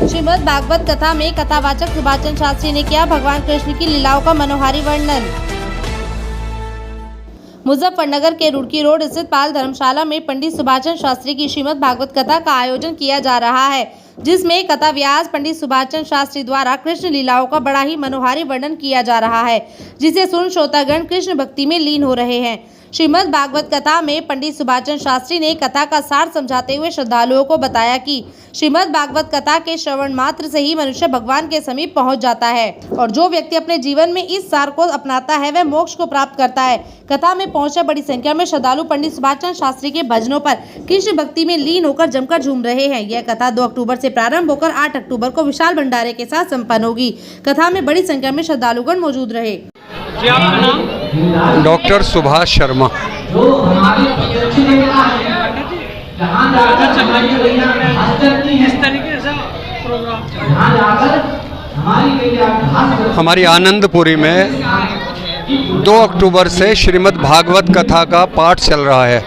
श्रीमद् भागवत कथा में कथावाचक सुभाष चंद्र शास्त्री ने किया भगवान कृष्ण की लीलाओं का मनोहारी वर्णन। मुजफ्फरनगर के रुड़की रोड स्थित पाल धर्मशाला में पंडित सुभाष चंद्र शास्त्री की श्रीमद् भागवत कथा का आयोजन किया जा रहा है, जिसमें कथा व्यास पंडित सुभाष चंद्र शास्त्री द्वारा कृष्ण लीलाओं का बड़ा ही मनोहारी वर्णन किया जा रहा है, जिसे सुन श्रोतागण कृष्ण भक्ति में लीन हो रहे हैं। श्रीमद् भागवत कथा में पंडित सुभाष चंद्र शास्त्री ने कथा का सार समझाते हुए श्रद्धालुओं को बताया कि श्रीमद् भागवत कथा के श्रवण मात्र से ही मनुष्य भगवान के समीप पहुंच जाता है और जो व्यक्ति अपने जीवन में इस सार को अपनाता है वह मोक्ष को प्राप्त करता है। कथा में पहुंचे बड़ी संख्या में श्रद्धालु पंडित सुभाष चंद्र शास्त्री के भजनों पर कृष्ण भक्ति में लीन होकर जमकर झूम रहे हैं। यह कथा 2 अक्टूबर से प्रारंभ होकर 8 अक्टूबर को विशाल भंडारे के साथ संपन्न होगी। कथा में बड़ी संख्या में श्रद्धालुगण मौजूद रहे। डॉक्टर सुभाष शर्मा। हमारी आनंदपुरी में 2 अक्टूबर से श्रीमद् भागवत कथा का पाठ चल रहा है।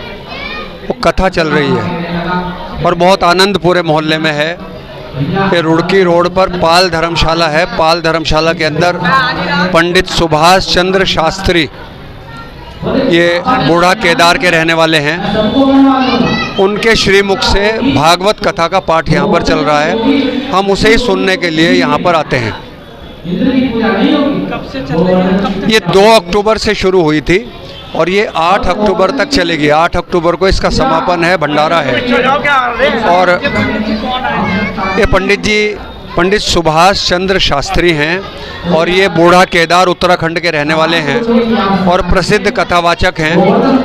वो कथा चल रही है और बहुत आनंद पूरे मोहल्ले में है। ये रुड़की रोड पर पाल धर्मशाला है। पाल धर्मशाला के अंदर पंडित सुभाष चंद्र शास्त्री, ये बूढ़ा केदार के रहने वाले हैं, उनके श्रीमुख से भागवत कथा का पाठ यहाँ पर चल रहा है। हम उसे ही सुनने के लिए यहाँ पर आते हैं। ये 2 अक्टूबर से शुरू हुई थी और ये 8 अक्टूबर तक चलेगी। 8 अक्टूबर को इसका समापन है, भंडारा है। और ये पंडित सुभाष चंद्र शास्त्री हैं और ये बूढ़ा केदार उत्तराखंड के रहने वाले हैं और प्रसिद्ध कथावाचक हैं।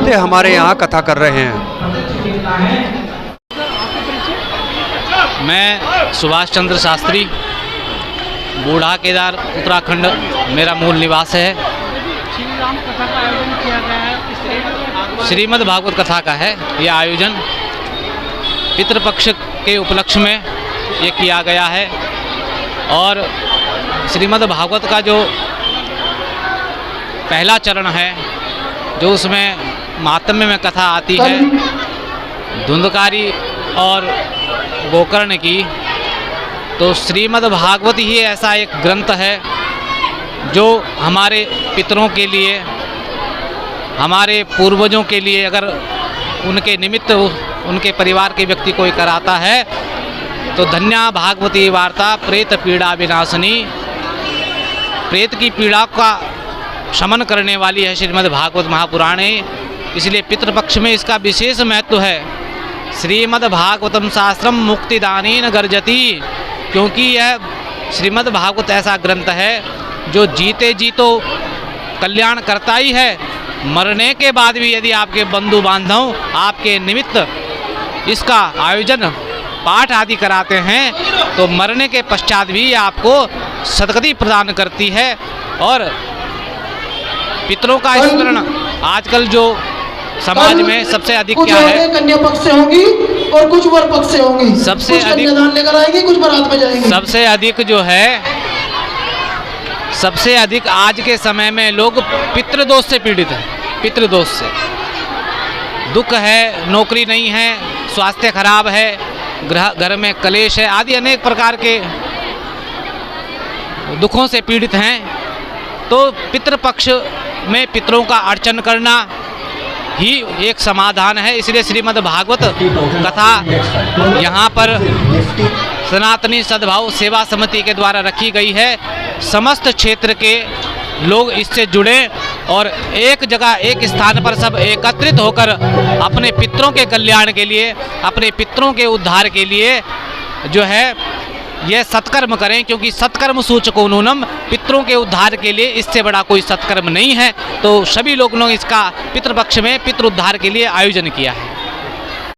ये हमारे यहाँ कथा कर रहे हैं। मैं सुभाष चंद्र शास्त्री, बूढ़ा केदार उत्तराखंड मेरा मूल निवास है। श्रीमद् भागवत कथा का है यह आयोजन। पितृपक्ष के उपलक्ष्य में ये किया गया है और श्रीमद् भागवत का जो पहला चरण है, जो उसमें महात्म्य में कथा आती है धुंधकारी और गोकर्ण की, तो श्रीमद् भागवत ही ऐसा एक ग्रंथ है जो हमारे पितरों के लिए, हमारे पूर्वजों के लिए, अगर उनके निमित्त उनके परिवार के व्यक्ति कोई कराता है तो धन्या भागवती वार्ता प्रेत पीड़ा विनाशनी। प्रेत की पीड़ा का शमन करने वाली है श्रीमद् भागवत महापुराण। इसलिए पितृपक्ष में इसका विशेष महत्व है। श्रीमद् भागवतम शास्त्रम मुक्तिदानेन गर्जति, क्योंकि यह श्रीमद् भागवत ऐसा ग्रंथ है जो जीते जी तो कल्याण करता ही है, मरने के बाद भी यदि आपके बंधु बांधव आपके निमित्त इसका आयोजन पाठ आदि कराते हैं तो मरने के पश्चात भी आपको सदगति प्रदान करती है। और पितरों का स्मरण आजकल जो समाज में सबसे अधिक क्या है, कन्या पक्ष से होंगी और कुछ वर पक्ष से होंगी। सबसे अधिक लेकर आएंगे, कुछ बारात में जाएंगे। सबसे अधिक जो है, सबसे अधिक आज के समय में लोग पितृदोष से पीड़ित हैं। पितृदोष से दुख है, नौकरी नहीं है, स्वास्थ्य खराब है, घर में कलेश है, आदि अनेक प्रकार के दुखों से पीड़ित हैं। तो पितृपक्ष में पितरों का अर्चन करना ही एक समाधान है। इसलिए श्रीमद् भागवत कथा यहाँ पर सनातनी सद्भाव सेवा समिति के द्वारा रखी गई है। समस्त क्षेत्र के लोग इससे जुड़े और एक जगह, एक स्थान पर सब एकत्रित होकर अपने पितरों के कल्याण के लिए, अपने पितरों के उद्धार के लिए जो है यह सत्कर्म करें, क्योंकि सत्कर्म सूचको नूनम, पितरों के उद्धार के लिए इससे बड़ा कोई सत्कर्म नहीं है। तो सभी लोगों ने इसका पितृपक्ष में पितृ उद्धार के लिए आयोजन किया है।